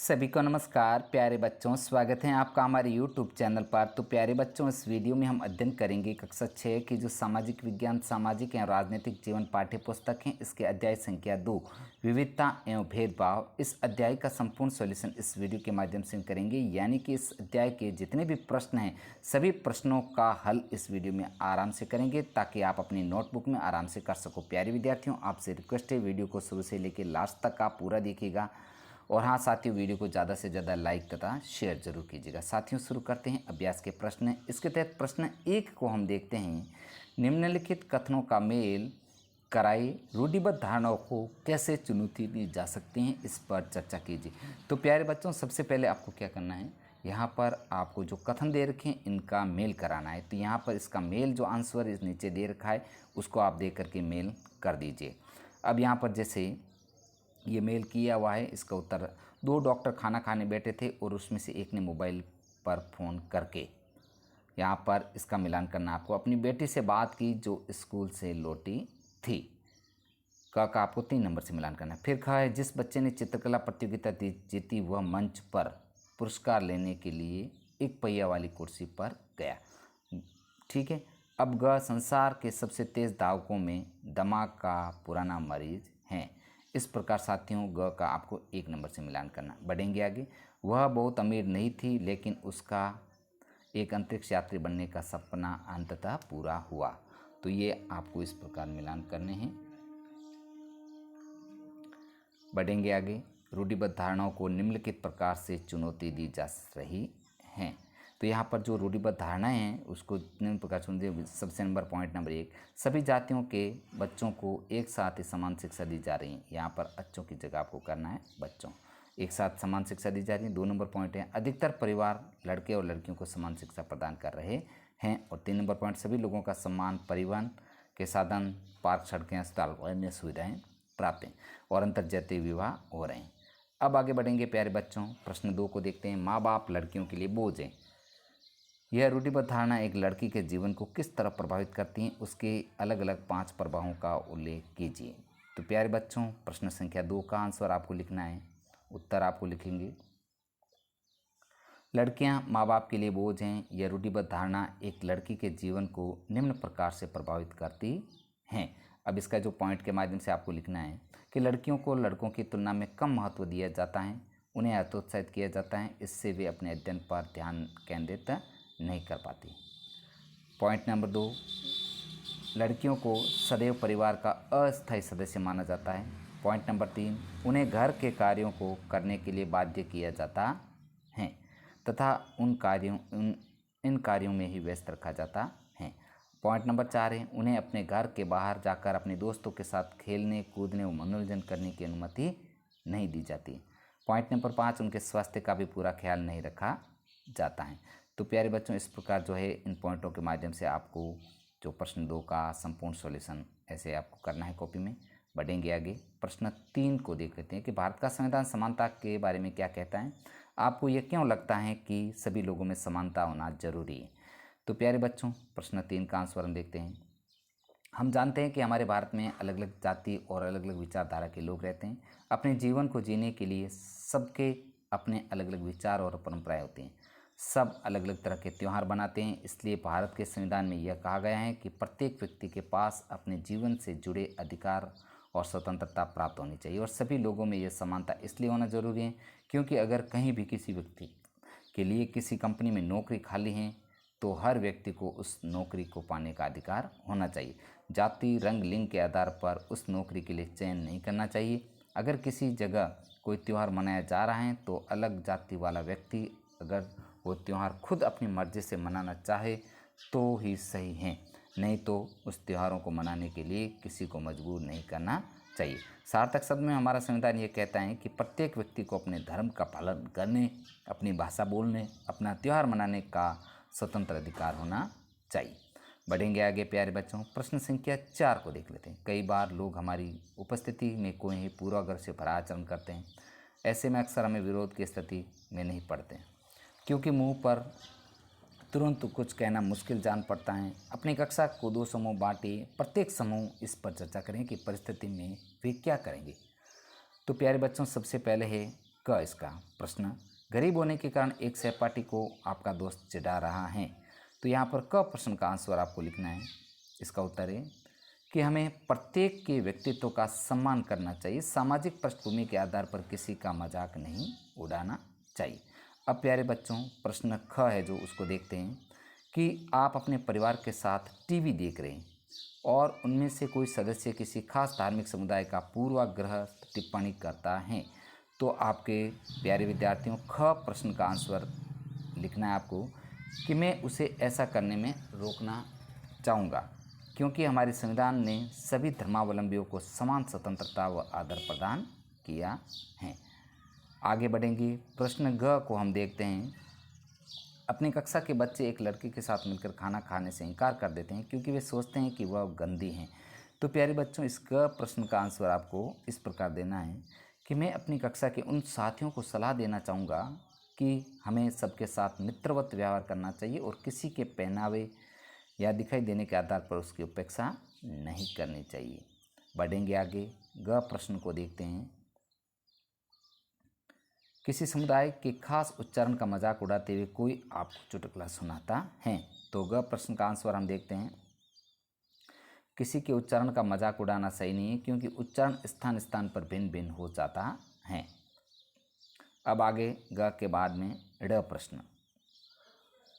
सभी को नमस्कार प्यारे बच्चों, स्वागत है आपका हमारे YouTube चैनल पर। तो प्यारे बच्चों, इस वीडियो में हम अध्ययन करेंगे कक्षा 6 की जो सामाजिक विज्ञान, सामाजिक एवं राजनीतिक जीवन पाठ्य पुस्तक है, इसके अध्याय संख्या 2 विविधता एवं भेदभाव। इस अध्याय का संपूर्ण सॉल्यूशन इस वीडियो के माध्यम से करेंगे, यानी कि इस अध्याय के जितने भी प्रश्न हैं सभी प्रश्नों का हल इस वीडियो में आराम से करेंगे, ताकि आप अपनी नोटबुक में आराम से कर सको। प्यारे विद्यार्थियों, आपसे रिक्वेस्ट है वीडियो को शुरू से लेकर लास्ट तक आप पूरा देखिएगा। और हाँ साथियों, वीडियो को ज़्यादा से ज़्यादा लाइक तथा शेयर जरूर कीजिएगा। साथियों, शुरू करते हैं अभ्यास के प्रश्न। इसके तहत प्रश्न 1 को हम देखते हैं। निम्नलिखित कथनों का मेल कराए रूढ़िबद्ध धारणाओं को कैसे चुनौती दी जा सकती है, इस पर चर्चा कीजिए। तो प्यारे बच्चों, सबसे पहले आपको क्या करना है, यहाँ पर आपको जो कथन दे रखे हैं इनका मेल कराना है। तो यहाँ पर इसका मेल जो आंसर इस नीचे दे रखा है उसको आप दे करके मेल कर दीजिए। अब यहाँ पर जैसे ये मेल किया हुआ है, इसका उत्तर 2 डॉक्टर खाना खाने बैठे थे और उसमें से एक ने मोबाइल पर फ़ोन करके, यहाँ पर इसका मिलान करना आपको, अपनी बेटी से बात की जो स्कूल से लौटी थी। का आपको 3 नंबर से मिलान करना है। फिर कहा है जिस बच्चे ने चित्रकला प्रतियोगिता जीती वह मंच पर पुरस्कार लेने के लिए एक पहिया वाली कुर्सी पर गया। ठीक है। अब ग संसार के सबसे तेज़ धावकों में दिमाग का पुराना मरीज हैं। इस प्रकार साथियों ग का आपको 1 नंबर से मिलान करना। बढ़ेंगे आगे। वह बहुत अमीर नहीं थी, लेकिन उसका एक अंतरिक्ष यात्री बनने का सपना अंततः पूरा हुआ। तो ये आपको इस प्रकार मिलान करने हैं। बढ़ेंगे आगे। रूढ़िबद्ध धारणाओं को निम्नलिखित प्रकार से चुनौती दी जा रही है। तो यहाँ पर जो रूढ़िबद्ध धारणाएं हैं उसको निम्न प्रकार चुनौती। सबसे पॉइंट नंबर 1, सभी जातियों के बच्चों को एक साथ ही समान शिक्षा दी जा रही है। यहाँ पर अच्छों की जगह आपको करना है बच्चों, एक साथ समान शिक्षा दी जा रही है। 2 नंबर पॉइंट है अधिकतर परिवार लड़के और लड़कियों को समान शिक्षा प्रदान कर रहे हैं। और 3 नंबर पॉइंट, सभी लोगों का समान परिवहन के साधन, पार्क, सड़कें, अस्पताल और अन्य सुविधाएँ प्राप्त हैं और अंतर्जातीय विवाह हो रहे हैं। अब आगे बढ़ेंगे प्यारे बच्चों, प्रश्न 2 को देखते हैं। माँ बाप लड़कियों के लिए बोझ हैं। यह रूढ़िबद्ध धारणा एक लड़की के जीवन को किस तरह प्रभावित करती है, उसके अलग अलग 5 प्रभावों का उल्लेख कीजिए। तो प्यारे बच्चों, प्रश्न संख्या 2 का आंसर आपको लिखना है। उत्तर आपको लिखेंगे, लड़कियां माँ बाप के लिए बोझ हैं। यह रूढ़िबद्ध धारणा एक लड़की के जीवन को निम्न प्रकार से प्रभावित करती हैं। अब इसका जो पॉइंट के माध्यम से आपको लिखना है कि लड़कियों को लड़कों की तुलना में कम महत्व दिया जाता है, उन्हें हतोत्साहित किया जाता है, इससे वे अपने अध्ययन पर ध्यान केंद्रित नहीं कर पाती। पॉइंट नंबर 2, लड़कियों को सदैव परिवार का अस्थायी सदस्य माना जाता है। पॉइंट नंबर 3, उन्हें घर के कार्यों को करने के लिए बाध्य किया जाता है तथा इन कार्यों में ही व्यस्त रखा जाता है। पॉइंट नंबर 4 है, उन्हें अपने घर के बाहर जाकर अपने दोस्तों के साथ खेलने, कूदने और मनोरंजन करने की अनुमति नहीं दी जाती। पॉइंट नंबर 5, उनके स्वास्थ्य का भी पूरा ख्याल नहीं रखा जाता है। तो प्यारे बच्चों, इस प्रकार जो है इन पॉइंटों के माध्यम से आपको जो प्रश्न 2 का संपूर्ण सॉल्यूशन ऐसे आपको करना है कॉपी में। बढ़ेंगे आगे। प्रश्न 3 को देख लेते हैं कि भारत का संविधान समानता के बारे में क्या कहता है। आपको ये क्यों लगता है कि सभी लोगों में समानता होना जरूरी है। तो प्यारे बच्चों, प्रश्न 3 का आंसर हम देखते हैं। हम जानते हैं कि हमारे भारत में अलग अलग जाति और अलग अलग विचारधारा के लोग रहते हैं। अपने जीवन को जीने के लिए सबके अपने अलग अलग विचार और परंपराएं होती हैं। सब अलग अलग तरह के त्यौहार बनाते हैं। इसलिए भारत के संविधान में यह कहा गया है कि प्रत्येक व्यक्ति के पास अपने जीवन से जुड़े अधिकार और स्वतंत्रता प्राप्त होनी चाहिए। और सभी लोगों में यह समानता इसलिए होना जरूरी है क्योंकि अगर कहीं भी किसी व्यक्ति के लिए किसी कंपनी में नौकरी खाली है तो हर व्यक्ति को उस नौकरी को पाने का अधिकार होना चाहिए। जाति, रंग, लिंग के आधार पर उस नौकरी के लिए चयन नहीं करना चाहिए। अगर किसी जगह कोई त्यौहार मनाया जा रहा है तो अलग जाति वाला व्यक्ति अगर वो त्यौहार खुद अपनी मर्जी से मनाना चाहे तो ही सही है, नहीं तो उस त्योहारों को मनाने के लिए किसी को मजबूर नहीं करना चाहिए। सार्थक शब्द में हमारा संविधान ये कहता है कि प्रत्येक व्यक्ति को अपने धर्म का पालन करने, अपनी भाषा बोलने, अपना त्यौहार मनाने का स्वतंत्र अधिकार होना चाहिए। बढ़ेंगे आगे प्यारे बच्चों, प्रश्न संख्या 4 को देख लेते हैं। कई बार लोग हमारी उपस्थिति में कोई ही पूर्वाग्रह से भरा आचरण करते हैं। ऐसे में अक्सर हमें विरोध की स्थिति में नहीं पड़ते, क्योंकि मुंह पर तुरंत कुछ कहना मुश्किल जान पड़ता है। अपनी कक्षा को 2 समूह बांटिए, प्रत्येक समूह इस पर चर्चा करें कि परिस्थिति में वे क्या करेंगे। तो प्यारे बच्चों, सबसे पहले है क इसका प्रश्न, गरीब होने के कारण एक सहपाठी को आपका दोस्त चिढ़ा रहा है। तो यहाँ पर क प्रश्न का आंसर आपको लिखना है। इसका उत्तर है कि हमें प्रत्येक के व्यक्तित्व का सम्मान करना चाहिए, सामाजिक पृष्ठभूमि के आधार पर किसी का मजाक नहीं उड़ाना चाहिए। अब प्यारे बच्चों, प्रश्न ख है जो उसको देखते हैं कि आप अपने परिवार के साथ टीवी देख रहे हैं और उनमें से कोई सदस्य किसी खास धार्मिक समुदाय का पूर्वाग्रह टिप्पणी करता है। तो आपके प्यारे विद्यार्थियों, ख प्रश्न का आंसर लिखना है आपको कि मैं उसे ऐसा करने में रोकना चाहूँगा, क्योंकि हमारे संविधान ने सभी धर्मावलंबियों को समान स्वतंत्रता व आदर प्रदान किया है। आगे बढ़ेंगे, प्रश्न ग को हम देखते हैं। अपनी कक्षा के बच्चे एक लड़की के साथ मिलकर खाना खाने से इनकार कर देते हैं क्योंकि वे सोचते हैं कि वह गंदी हैं। तो प्यारे बच्चों, इस ग प्रश्न का आंसर आपको इस प्रकार देना है कि मैं अपनी कक्षा के उन साथियों को सलाह देना चाहूँगा कि हमें सबके साथ मित्रवत व्यवहार करना चाहिए और किसी के पहनावे या दिखाई देने के आधार पर उसकी उपेक्षा नहीं करनी चाहिए। बढ़ेंगे आगे, ग प्रश्न को देखते हैं। किसी समुदाय के खास उच्चारण का मजाक उड़ाते हुए कोई आपको चुटकुला सुनाता है। तो ग प्रश्न का आंसर हम देखते हैं, किसी के उच्चारण का मजाक उड़ाना सही नहीं है क्योंकि उच्चारण स्थान स्थान पर भिन्न भिन्न हो जाता है। अब आगे ग के बाद में ड प्रश्न।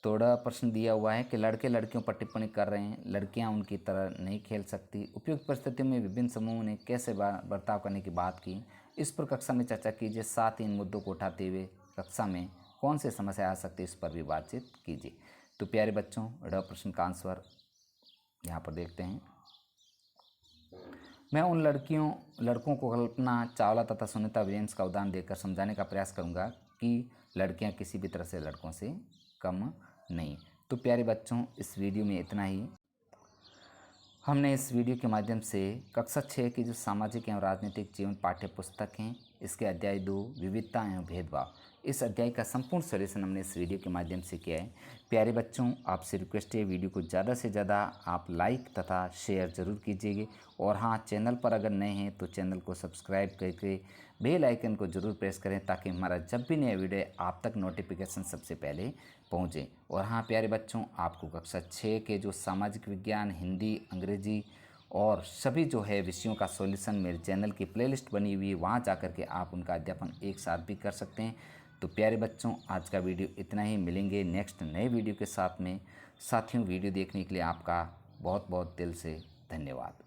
तो ड प्रश्न दिया हुआ है कि लड़के लड़कियों पर टिप्पणी कर रहे हैं, लड़कियां उनकी तरह नहीं खेल सकती। उपयुक्त परिस्थितियों में विभिन्न समूहों ने कैसे बर्ताव करने की बात की, इस पर कक्षा में चर्चा कीजिए। साथ ही इन मुद्दों को उठाते हुए कक्षा में कौन सी समस्या आ सकती है, इस पर भी बातचीत कीजिए। तो प्यारे बच्चों, ड प्रश्न का आंसर यहाँ पर देखते हैं। मैं उन लड़कों को कल्पना चावला तथा सुनीता विलियम्स का उदाहरण देकर समझाने का प्रयास करूंगा कि लड़कियां किसी भी तरह से लड़कों से कम नहीं। तो प्यारे बच्चों, इस वीडियो में इतना ही। हमने इस वीडियो के माध्यम से कक्षा 6 की जो सामाजिक एवं राजनीतिक जीवन पाठ्य पुस्तक हैं, इसके अध्याय 2 विविधता एवं भेदभाव, इस अध्याय का संपूर्ण सॉल्यूशन हमने इस वीडियो के माध्यम से किया है। प्यारे बच्चों, आपसे रिक्वेस्ट है वीडियो को ज़्यादा से ज़्यादा आप लाइक तथा शेयर ज़रूर कीजिएगा। और हाँ, चैनल पर अगर नए हैं तो चैनल को सब्सक्राइब करके बेल आइकन को ज़रूर प्रेस करें ताकि हमारा जब भी नया वीडियो आप तक नोटिफिकेशन सबसे पहले पहुँचे। और हाँ प्यारे बच्चों, आपको कक्षा 6 के जो सामाजिक विज्ञान, हिंदी, अंग्रेजी और सभी जो है विषयों का सॉल्यूशन मेरे चैनल की प्लेलिस्ट बनी हुई है, वहाँ जा कर के आप उनका अध्यापन एक साथ भी कर सकते हैं। तो प्यारे बच्चों, आज का वीडियो इतना ही। मिलेंगे नेक्स्ट नए वीडियो के साथ में। साथियों, वीडियो देखने के लिए आपका बहुत बहुत दिल से धन्यवाद।